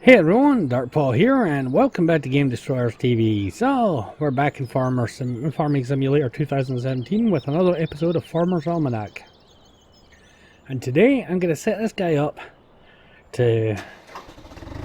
Hey everyone, Darkpaw here, and welcome back to Game Destroyers TV. So, we're back in Farming Simulator 2017 with another episode of Farmer's Almanac. And today, I'm going to set this guy up to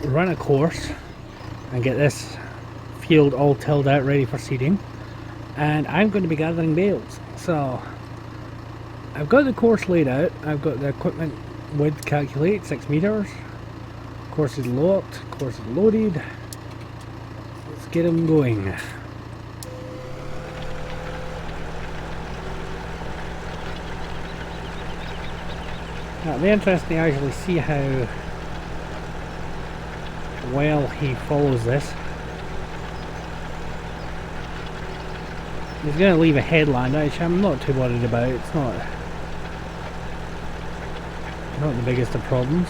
run a course and get this field all tilled out ready for seeding. And I'm going to be gathering bales. So, I've got the course laid out. I've got the equipment width calculated, 6 meters. Course is locked, course is loaded. Let's get him going. Now, it'll be interesting to actually see how well he follows this. He's going to leave a headland, which I'm not too worried about. It's not the biggest of problems.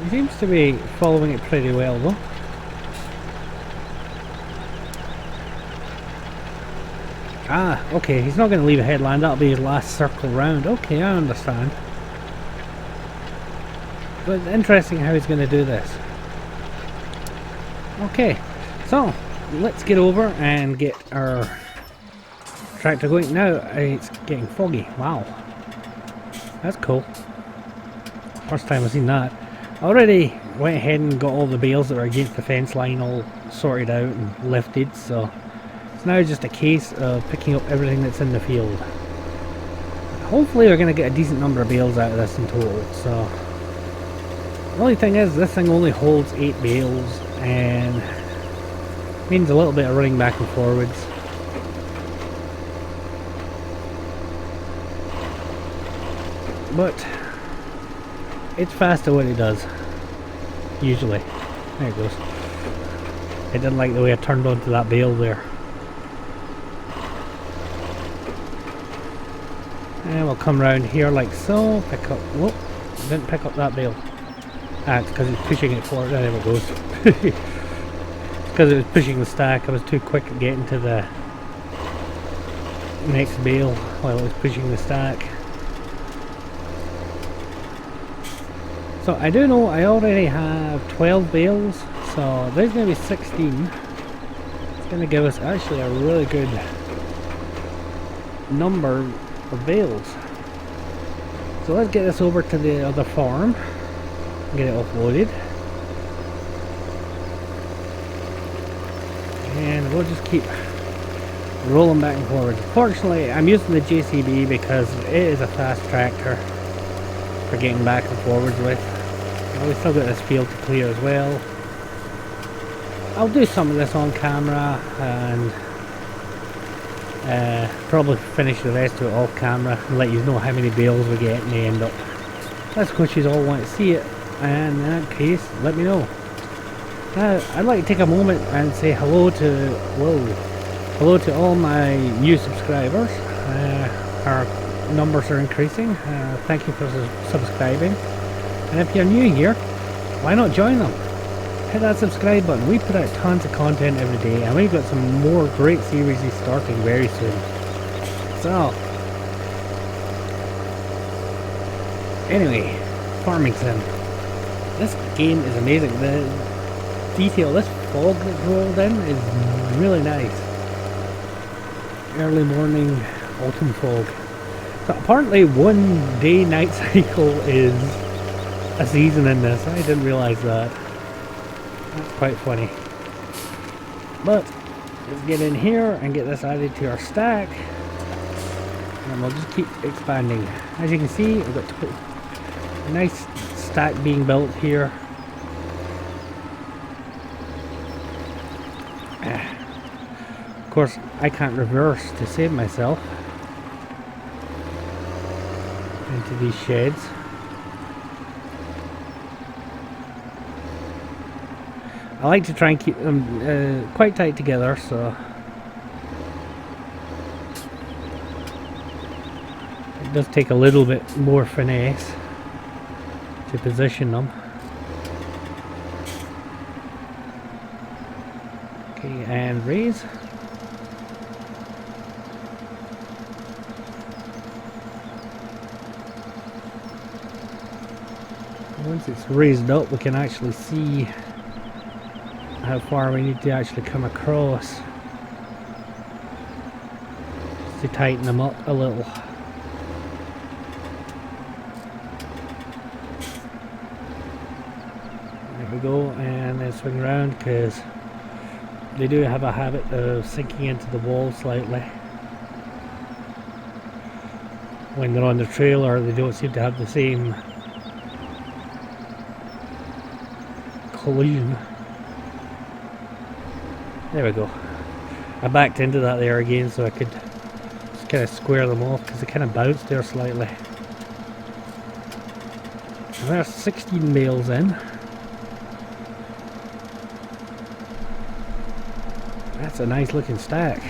He seems to be following it pretty well though. Ah, okay, he's not going to leave a headland, that'll be his last circle round. Okay, I understand. But it's interesting how he's going to do this. Okay, so let's get over and get our tractor going. Now it's getting foggy. Wow. That's cool. First time I've seen that. I already went ahead and got all the bales that were against the fence line all sorted out and lifted, so it's now just a case of picking up everything that's in the field. Hopefully we're going to get a decent number of bales out of this in total. So the only thing is, this thing only holds 8 bales and means a little bit of running back and forwards. But it's fast at what it does, usually. There it goes. I didn't like the way I turned onto that bale there. And we'll come round here like so, pick up, whoop, didn't pick up that bale. Ah, it's because it's pushing it forward, there it goes. It's because it was pushing the stack, I was too quick at getting to the next bale while it was pushing the stack. So I do know I already have 12 bales, so there's going to be 16. It's going to give us actually a really good number of bales. So let's get this over to the other farm and get it offloaded. And we'll just keep rolling back and forward. Fortunately, I'm using the JCB because it is a fast tractor for getting back and forwards with. We still got this field to clear as well. I'll do some of this on camera and probably finish the rest of it off camera and let you know how many bales we get in the end up. That's because you all want to see it, and in that case, let me know. Now, I'd like to take a moment and say hello to all my new subscribers. Our numbers are increasing. Thank you for subscribing. And if you're new here, why not join them? Hit that subscribe button. We put out tons of content every day, and we've got some more great series starting very soon. So, anyway, Farming Sim. This game is amazing. The detail, this fog that's rolled in is really nice. Early morning autumn fog. So apparently 1 day night cycle is a season in this. I didn't realise that. That's quite funny. But let's get in here and get this added to our stack, and we'll just keep expanding. As you can see, we've got a nice stack being built here. Of course, I can't reverse to save myself into these sheds. I like to try and keep them quite tight together, so it does take a little bit more finesse to position them. Okay, and raise. once it's raised up, we can actually see how far we need to actually come across. Just to tighten them up a little. There we go, and then swing around, because they do have a habit of sinking into the wall slightly. When they're on the trailer, they don't seem to have the same collision. There we go. I backed into that there again so I could just kind of square them off, because they kind of bounced there slightly. And there's 16 bales in. That's a nice looking stack.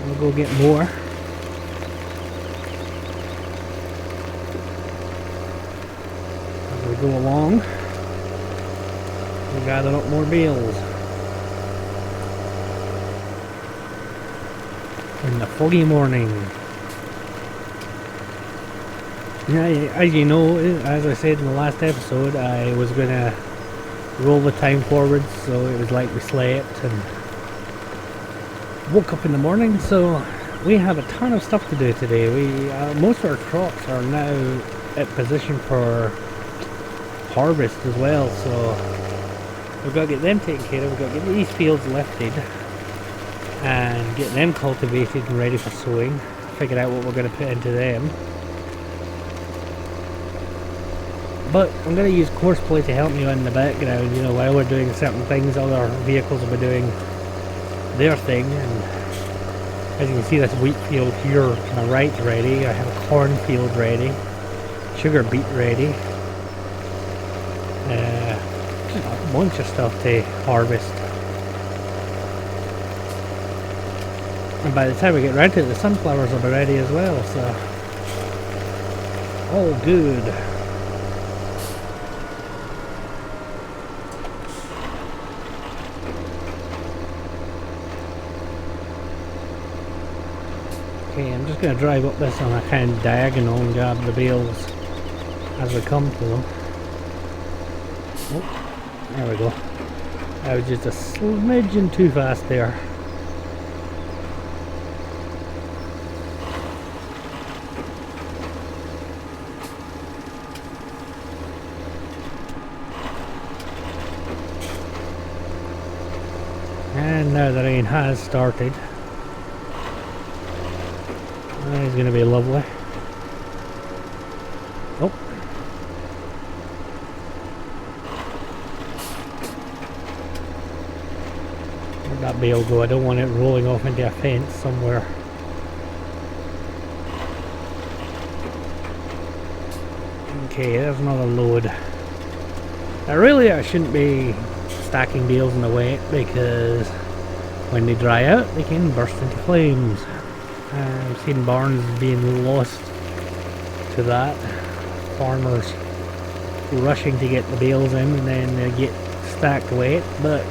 We'll go get more. As we go along, we gather up more bales. In the foggy morning. Yeah, as you know, as I said in the last episode, I was going to roll the time forward, so it was like we slept and woke up in the morning. So we have a ton of stuff to do today. Most of our crops are now at position for harvest as well, so we've got to get them taken care of. We've got to get these fields lifted and get them cultivated and ready for sowing. Figure out what we're going to put into them. But I'm going to use courseplay to help me in the background, you know, while we're doing certain things. Other vehicles will be doing their thing, and as you can see, this wheat field here to my right's ready. I have a corn field ready, sugar beet ready, just a bunch of stuff to harvest. And by the time we get around to it, the sunflowers will be ready as well, so all good. Okay, I'm just going to drive up this on a kind of diagonal and grab the bales as we come to them. Oh, there we go. I was just a smidgen too fast there. And now the rain has started. That is going to be lovely. Oh. Where'd that bale go? I don't want it rolling off into a fence somewhere. Okay, there's another load. I shouldn't be stacking bales in the wet, because when they dry out they can burst into flames. I've seen barns being lost to that. Farmers rushing to get the bales in and then they get stacked wet, but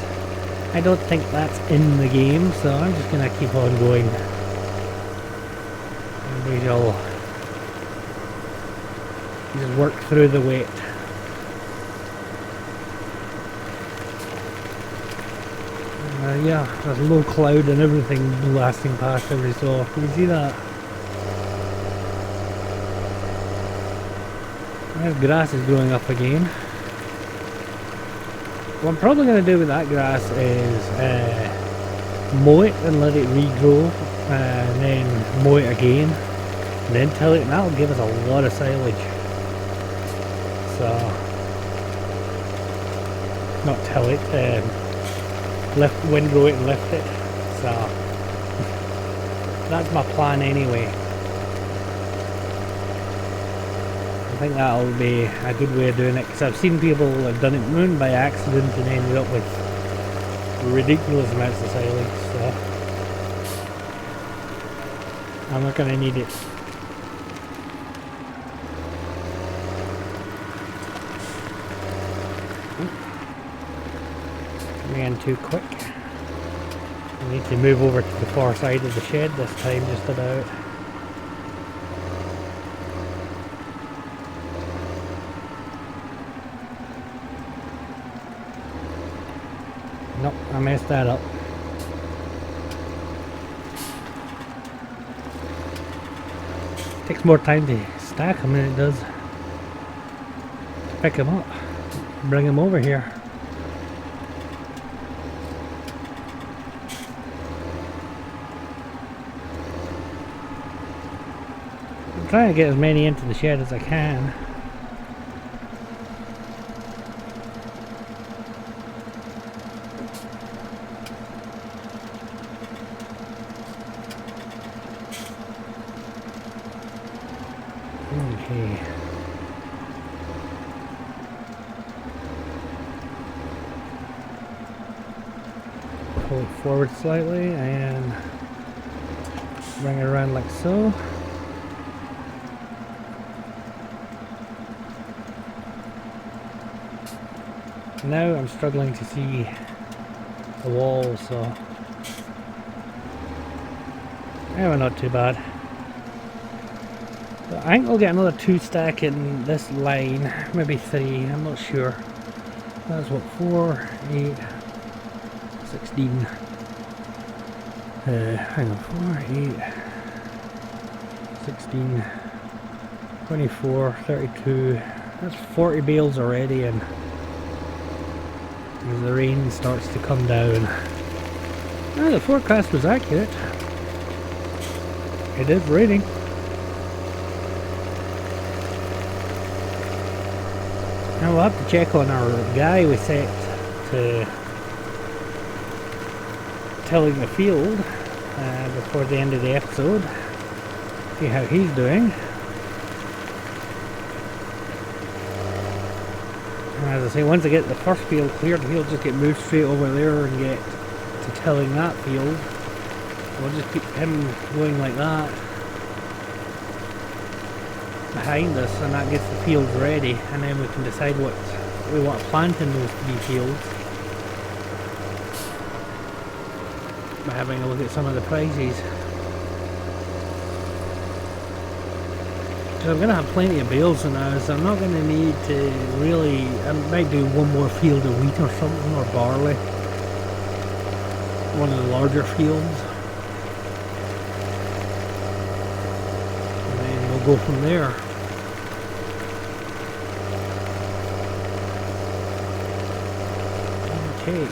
I don't think that's in the game, so I'm just going to keep on going. And we shall just work through the wet. Yeah, there's low cloud and everything blasting past every so often. You see that? That grass is growing up again. What I'm probably going to do with that grass is mow it and let it regrow, and then mow it again, and then till it, and that'll give us a lot of silage. So, not till it, windrow it and lift it. So that's my plan anyway. I think that'll be a good way of doing it, because I've seen people have done it moon by accident and ended up with ridiculous amounts of silage, so I'm not going to need it. Ran too quick. I need to move over to the far side of the shed this time, just about. Nope, I messed that up. Takes more time to stack them than it does to pick them up, bring them over here. I'm trying to get as many into the shed as I can. Okay. Pull it forward slightly and bring it around like so. Now I'm struggling to see the wall, so yeah, not too bad. I think I'll get another 2 stack in this line, maybe 3, I'm not sure. That's what, 4, 8, 16. Hang on, 4, 8, 16, 24, 32. That's 40 bales already, and as the rain starts to come down. Oh, the forecast was accurate. It is raining. Now we'll have to check on our guy we set to tilling the field before the end of the episode. See how he's doing. And as I say, once I get the first field cleared, he'll just get moved straight over there and get to tilling that field. We'll just keep him going like that behind us, and that gets the fields ready, and then we can decide what we want to plant in those 3 fields by having a look at some of the prices. So I'm going to have plenty of bales now, so I'm not going to need to really, I might do 1 more field of wheat or something, or barley, one of the larger fields, and then we'll go from there. Okay.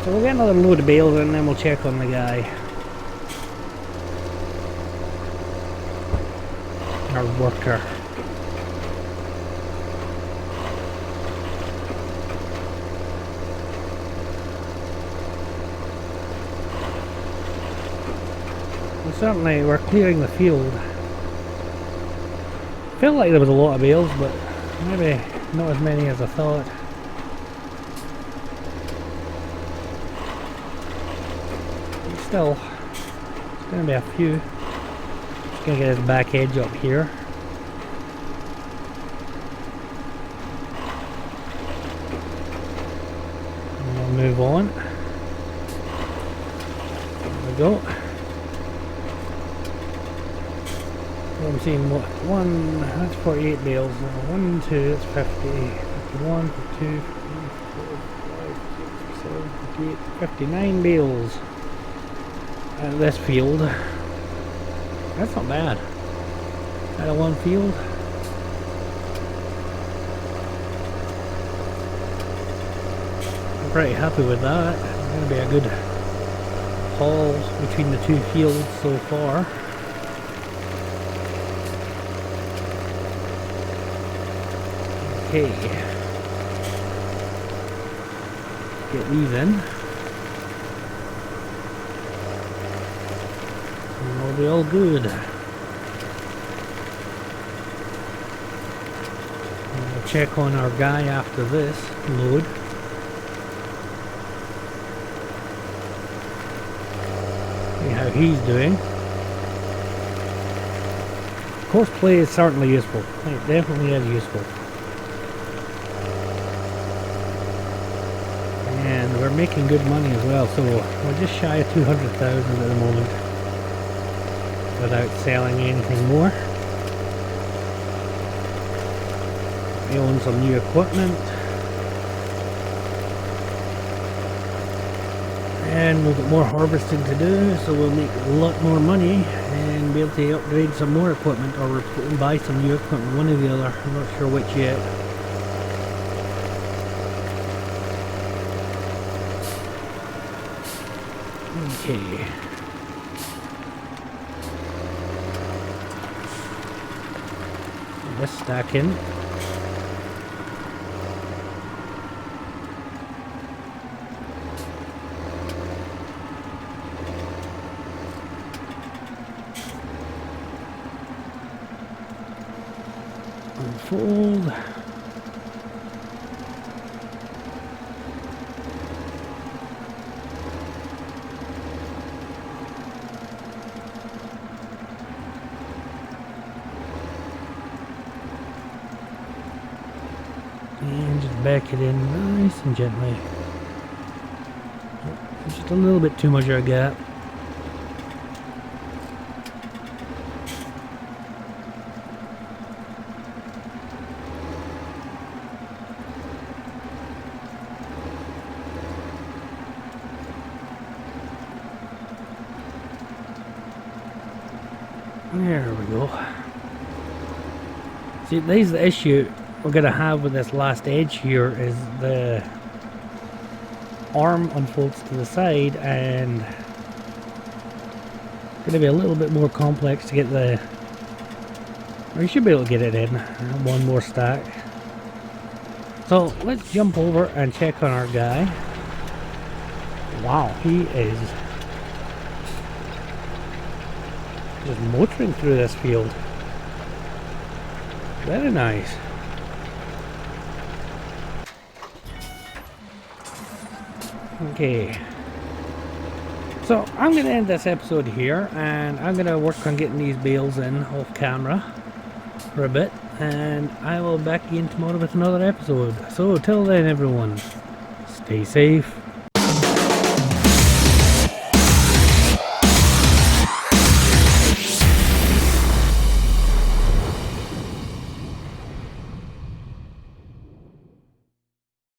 So we'll get another load of bales and then we'll check on the guy. Our worker. Well, certainly we're clearing the field. Felt like there was a lot of bales, but maybe not as many as I thought. But still, it's going to be a few. Just going to get his back edge up here. And we'll move on. There we go. I'm seeing what, 1, that's 48 bales, 1, 2, that's 50, 51, 52, 54, 55, 56, 57, 58, 59 bales out of this field. That's not bad. Out of 1 field. I'm pretty happy with that. It's going to be a good haul between the 2 fields so far. Okay, get these in, and we'll be all good. And we'll check on our guy after this load. See how he's doing. Of course, play is certainly useful. It definitely is useful. And we're making good money as well, so we're just shy of 200,000 at the moment without selling anything more. He owns some new equipment. And we'll get more harvesting to do, so we'll make a lot more money and be able to upgrade some more equipment or buy some new equipment, one or the other. I'm not sure which yet. Okay. This stacking. Unfold. And just back it in nice and gently. Just a little bit too much of a gap. There we go. See, there's the issue we're going to have with this last edge here, is the arm unfolds to the side, and it's going to be a little bit more complex to get the... Or you should be able to get it in. One more stack. So let's jump over and check on our guy. Wow, he is just motoring through this field. Very nice. Okay. So I'm going to end this episode here, and I'm going to work on getting these bales in off camera for a bit, and I will be back again tomorrow with another episode. So till then, everyone, stay safe,